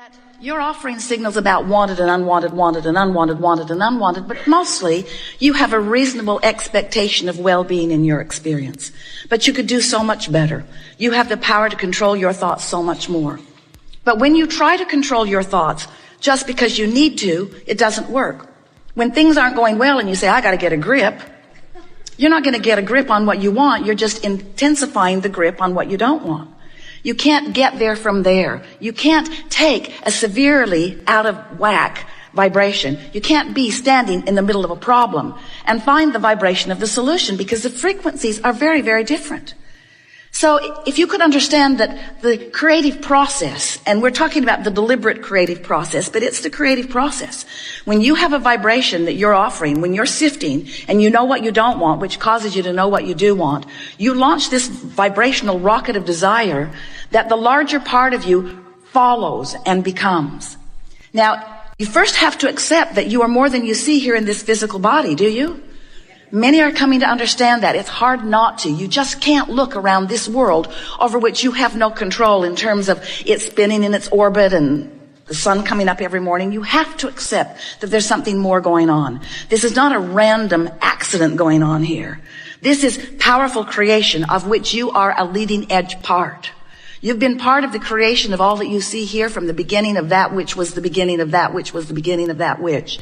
that you're offering signals about wanted and unwanted, wanted and unwanted, wanted and unwanted, but mostly you have a reasonable expectation of well-being in your experience. But you could do so much better. You have the power to control your thoughts so much more. But when you try to control your thoughts just because you need to, it doesn't work. When things aren't going well and you say, I got to get a grip, you're not going to get a grip on what you want. You're just intensifying the grip on what you don't want. You can't get there from there. You can't take a severely out of whack vibration. You can't be standing in the middle of a problem and find the vibration of the solution, because the frequencies are very, very different. So if you could understand that the creative process, and we're talking about the deliberate creative process, but it's the creative process. When you have a vibration that you're offering, when you're sifting and you know what you don't want, which causes you to know what you do want, you launch this vibrational rocket of desire that the larger part of you follows and becomes. Now, you first have to accept that you are more than you see here in this physical body, do you? Many are coming to understand that. It's hard not to. You just can't look around this world over which you have no control in terms of it spinning in its orbit and the sun coming up every morning. You have to accept that there's something more going on. This is not a random accident going on here. This is powerful creation of which you are a leading edge part. You've been part of the creation of all that you see here from the beginning of that which was the beginning of that which was the beginning of that which.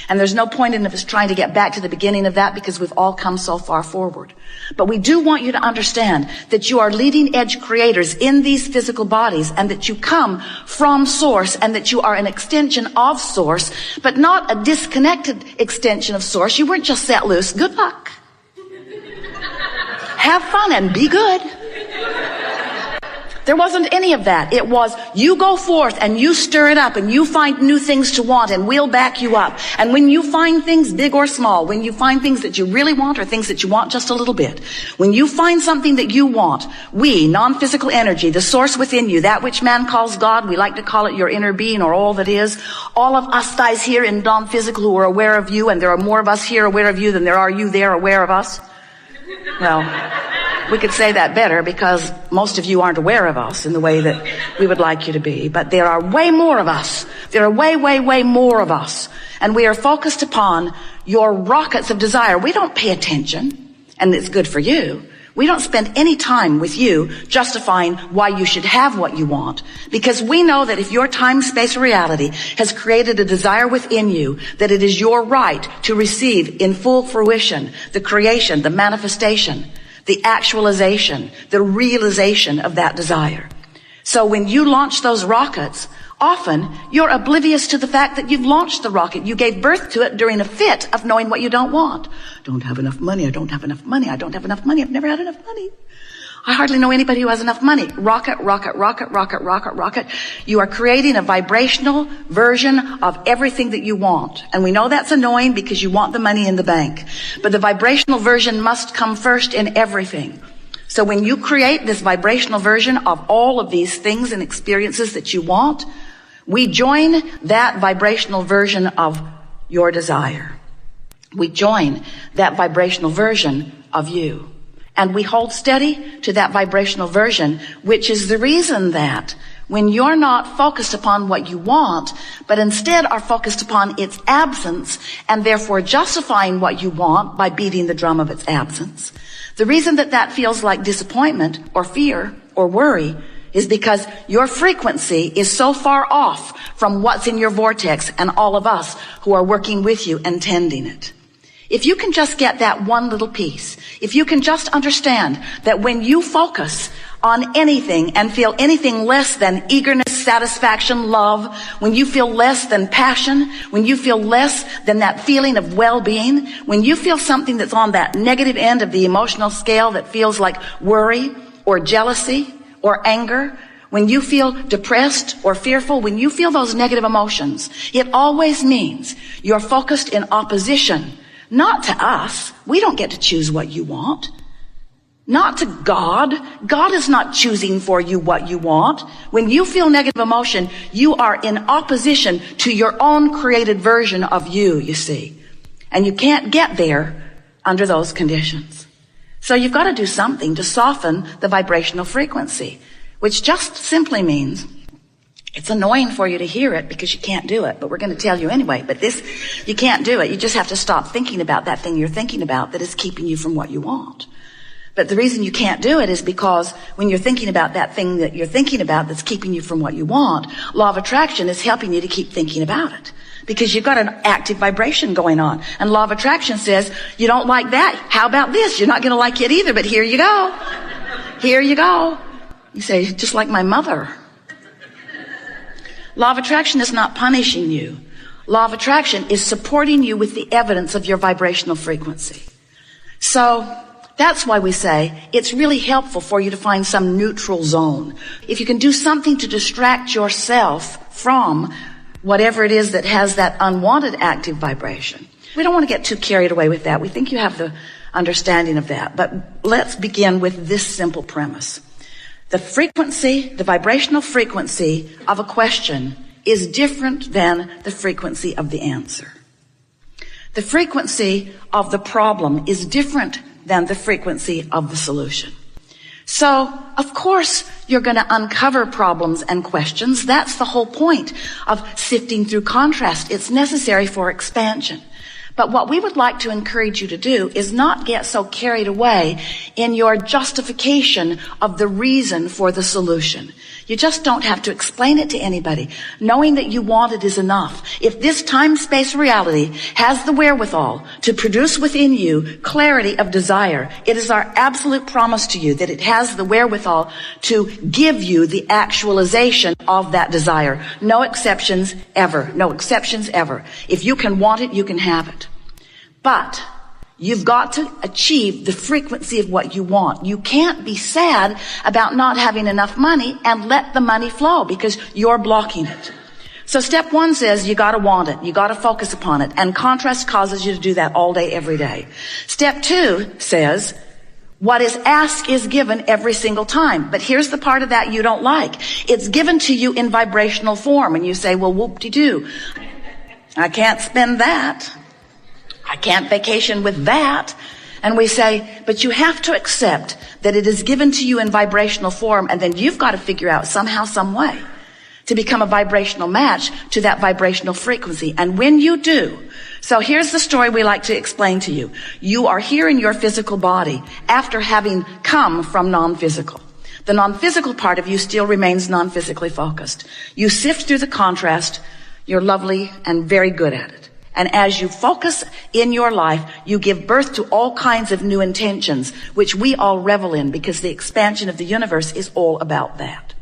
And there's no point in us trying to get back to the beginning of that, because we've all come so far forward. But we do want you to understand that you are leading edge creators in these physical bodies, and that you come from Source, and that you are an extension of Source, but not a disconnected extension of Source. You weren't just set loose. Good luck. Have fun and be good. There wasn't any of that. It was, you go forth and you stir it up and you find new things to want, and we'll back you up. And when you find things big or small, when you find things that you really want or things that you want just a little bit, when you find something that you want, we, non-physical energy, the source within you, that which man calls God, we like to call it your inner being or all that is, all of us guys here in non-physical who are aware of you, and there are more of us here aware of you than there are you there aware of us. Well, we could say that better, because most of you aren't aware of us in the way that we would like you to be. But there are way more of us. There are way, way, way more of us. And we are focused upon your rockets of desire. We don't pay attention, and it's good for you. We don't spend any time with you justifying why you should have what you want, because we know that if your time, space, or reality has created a desire within you, that it is your right to receive in full fruition the creation, the manifestation, the actualization, the realization of that desire. So when you launch those rockets, often you're oblivious to the fact that you've launched the rocket. You gave birth to it during a fit of knowing what you don't want. Don't have enough money. I don't have enough money. I don't have enough money. I've never had enough money. I hardly know anybody who has enough money. Rocket, rocket, rocket, rocket, rocket, rocket. You are creating a vibrational version of everything that you want. And we know that's annoying because you want the money in the bank. But the vibrational version must come first in everything. So when you create this vibrational version of all of these things and experiences that you want, we join that vibrational version of your desire. We join that vibrational version of you. And we hold steady to that vibrational version, which is the reason that when you're not focused upon what you want, but instead are focused upon its absence, and therefore justifying what you want by beating the drum of its absence, the reason that that feels like disappointment or fear or worry is because your frequency is so far off from what's in your vortex and all of us who are working with you and tending it. If you can just get that one little piece, if you can just understand that when you focus on anything and feel anything less than eagerness, satisfaction, love, when you feel less than passion, when you feel less than that feeling of well-being, when you feel something that's on that negative end of the emotional scale that feels like worry or jealousy or anger, when you feel depressed or fearful, when you feel those negative emotions, it always means you're focused in opposition. Not to us. We don't get to choose what you want. Not to God. God is not choosing for you what you want. When you feel negative emotion, you are in opposition to your own created version of you see. And you can't get there under those conditions. So you've got to do something to soften the vibrational frequency, which just simply means It's annoying for you to hear it because you can't do it, but we're going to tell you anyway. But you can't do it. You just have to stop thinking about that thing you're thinking about that is keeping you from what you want. But the reason you can't do it is because when you're thinking about that thing that you're thinking about that's keeping you from what you want, law of attraction is helping you to keep thinking about it. Because you've got an active vibration going on. And law of attraction says, you don't like that. How about this? You're not going to like it either, but here you go. Here you go. You say, just like my mother. Law of attraction is not punishing you. Law of attraction is supporting you with the evidence of your vibrational frequency. So that's why we say it's really helpful for you to find some neutral zone. If you can do something to distract yourself from whatever it is that has that unwanted active vibration. We don't want to get too carried away with that. We think you have the understanding of that. But let's begin with this simple premise. The frequency, the vibrational frequency of a question is different than the frequency of the answer. The frequency of the problem is different than the frequency of the solution. So, of course, you're going to uncover problems and questions. That's the whole point of sifting through contrast. It's necessary for expansion. But what we would like to encourage you to do is not get so carried away in your justification of the reason for the solution. You just don't have to explain it to anybody. Knowing that you want it is enough. If this time-space reality has the wherewithal to produce within you clarity of desire, it is our absolute promise to you that it has the wherewithal to give you the actualization of that desire. No exceptions ever. No exceptions ever. If you can want it, you can have it. But you've got to achieve the frequency of what you want. You can't be sad about not having enough money and let the money flow because you're blocking it. So step one says you got to want it. You got to focus upon it. And contrast causes you to do that all day, every day. Step two says what is asked is given every single time. But here's the part of that you don't like. It's given to you in vibrational form. And you say, well, whoop-de-doo. I can't spend that. I can't vacation with that. And we say, but you have to accept that it is given to you in vibrational form, and then you've got to figure out somehow, some way to become a vibrational match to that vibrational frequency. And when you do, so here's the story we like to explain to you. You are here in your physical body after having come from non-physical. The non-physical part of you still remains non-physically focused. You sift through the contrast. You're lovely and very good at it. And as you focus in your life, you give birth to all kinds of new intentions, which we all revel in because the expansion of the universe is all about that.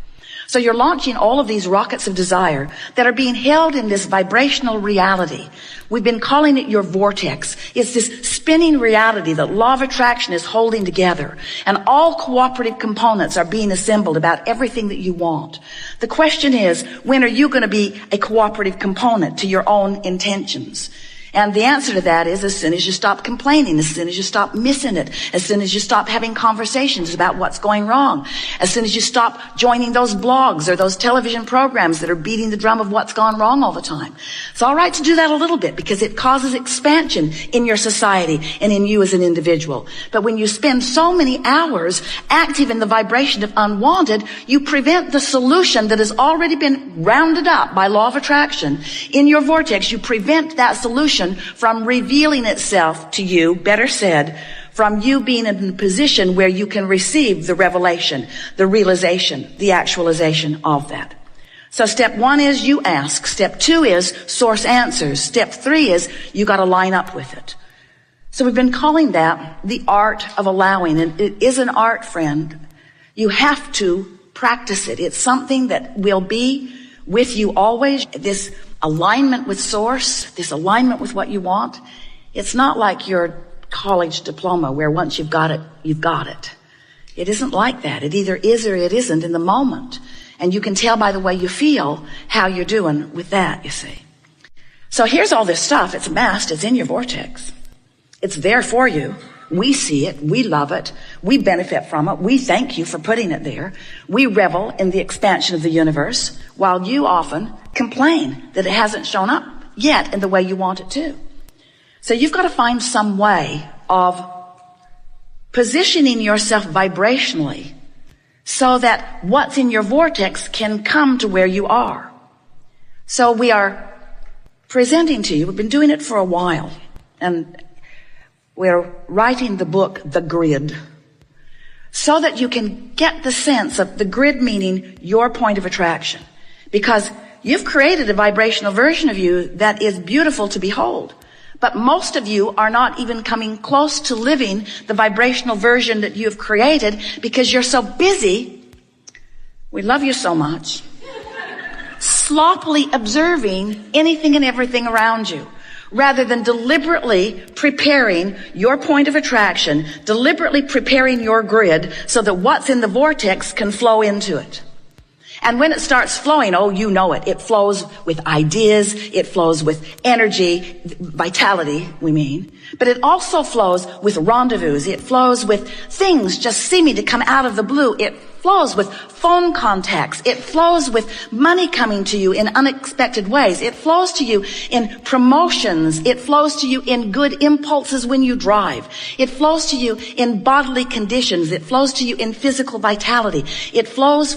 So you're launching all of these rockets of desire that are being held in this vibrational reality. We've been calling it your vortex. It's this spinning reality that law of attraction is holding together. And all cooperative components are being assembled about everything that you want. The question is, when are you going to be a cooperative component to your own intentions? And the answer to that is as soon as you stop complaining, as soon as you stop missing it, as soon as you stop having conversations about what's going wrong, as soon as you stop joining those blogs or those television programs that are beating the drum of what's gone wrong all the time. It's all right to do that a little bit because it causes expansion in your society and in you as an individual. But when you spend so many hours active in the vibration of unwanted, you prevent the solution that has already been rounded up by law of attraction in your vortex. You prevent that solution from revealing itself to you, better said, from you being in a position where you can receive the revelation, the realization, the actualization of that. So step one is you ask. Step two is source answers. Step three is you got to line up with it. So we've been calling that the art of allowing. And it is an art, friend. You have to practice it. It's something that will be with you always. This alignment with source, this alignment with what you want. It's not like your college diploma where once you've got it, you've got it. It isn't like that. It either is or it isn't in the moment. And you can tell by the way you feel how you're doing with that, you see. So here's all this stuff. It's amassed. It's in your vortex. It's there for you. We see it. We love it. We benefit from it. We thank you for putting it there. We revel in the expansion of the universe while you often complain that it hasn't shown up yet in the way you want it to. So you've got to find some way of positioning yourself vibrationally so that what's in your vortex can come to where you are. So we are presenting to you, we've been doing it for a while, and we're writing the book, The Grid, so that you can get the sense of the grid meaning your point of attraction. Because you've created a vibrational version of you that is beautiful to behold. But most of you are not even coming close to living the vibrational version that you've created because you're so busy. We love you so much. Sloppily observing anything and everything around you, rather than deliberately preparing your point of attraction, deliberately preparing your grid so that what's in the vortex can flow into it. And when it starts flowing, oh, you know it. It flows with ideas. It flows with energy, vitality, we mean. But it also flows with rendezvous. It flows with things just seeming to come out of the blue. It flows with phone contacts. It flows with money coming to you in unexpected ways. It flows to you in promotions. It flows to you in good impulses when you drive. It flows to you in bodily conditions. It flows to you in physical vitality. It flows.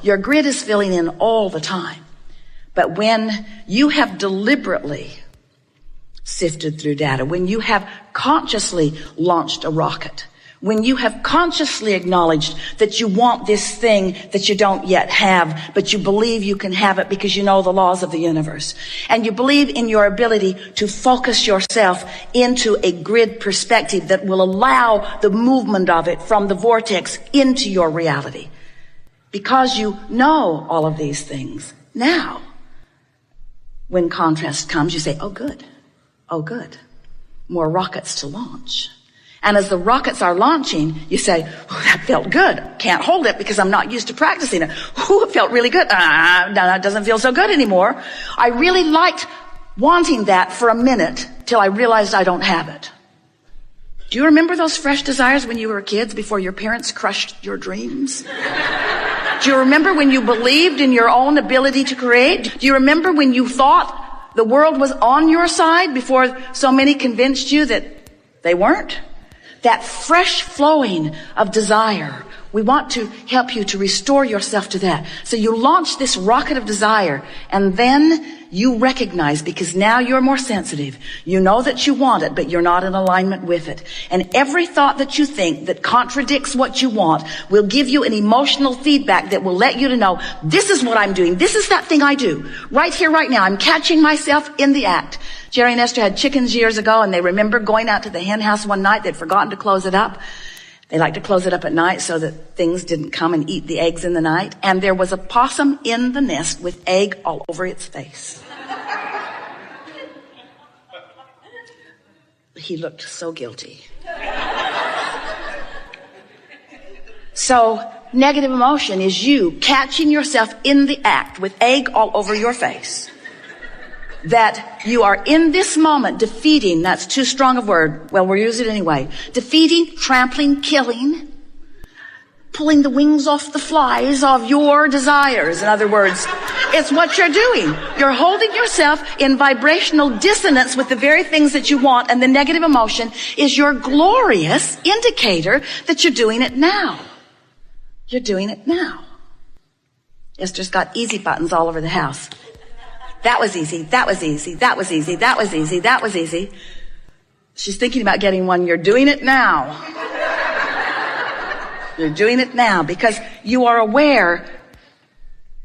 Your grid is filling in all the time. But when you have deliberately sifted through data, when you have consciously launched a rocket, when you have consciously acknowledged that you want this thing that you don't yet have, but you believe you can have it because you know the laws of the universe, and you believe in your ability to focus yourself into a grid perspective that will allow the movement of it from the vortex into your reality. Because you know all of these things, now, when contrast comes, you say, oh good, more rockets to launch. And as the rockets are launching, you say, oh, that felt good. Can't hold it because I'm not used to practicing it. Oh, it felt really good. No, it doesn't feel so good anymore. I really liked wanting that for a minute till I realized I don't have it. Do you remember those fresh desires when you were kids before your parents crushed your dreams? Do you remember when you believed in your own ability to create? Do you remember when you thought the world was on your side before so many convinced you that they weren't? That fresh flowing of desire. We want to help you to restore yourself to that. So you launch this rocket of desire, and then you recognize, because now you're more sensitive. You know that you want it, but you're not in alignment with it. And every thought that you think that contradicts what you want will give you an emotional feedback that will let you to know, this is what I'm doing. This is that thing I do. Right here, right now. I'm catching myself in the act. Jerry and Esther had chickens years ago, and they remember going out to the hen house one night. They'd forgotten to close it up. They like to close it up at night so that things didn't come and eat the eggs in the night. And there was a possum in the nest with egg all over its face. He looked so guilty. So negative emotion is you catching yourself in the act with egg all over your face. That you are in this moment defeating, that's too strong a word, well, we'll use it anyway, defeating, trampling, killing, pulling the wings off the flies of your desires. In other words, it's what you're doing. You're holding yourself in vibrational dissonance with the very things that you want, and the negative emotion is your glorious indicator that you're doing it now. You're doing it now. Esther's got easy buttons all over the house. That was easy. That was easy. That was easy. That was easy. That was easy. She's thinking about getting one. You're doing it now. You're doing it now because you are aware,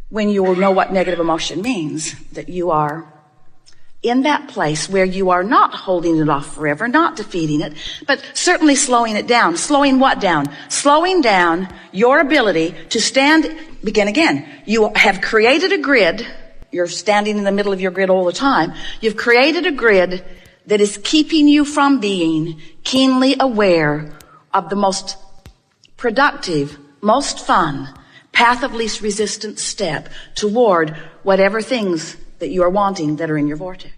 when you will know what negative emotion means, that you are in that place where you are not holding it off forever, not defeating it, but certainly slowing it down. Slowing what down? Slowing down your ability to stand, begin again. You have created a grid. You're standing in the middle of your grid all the time. You've created a grid that is keeping you from being keenly aware of the most productive, most fun, path of least resistance step toward whatever things that you are wanting that are in your vortex.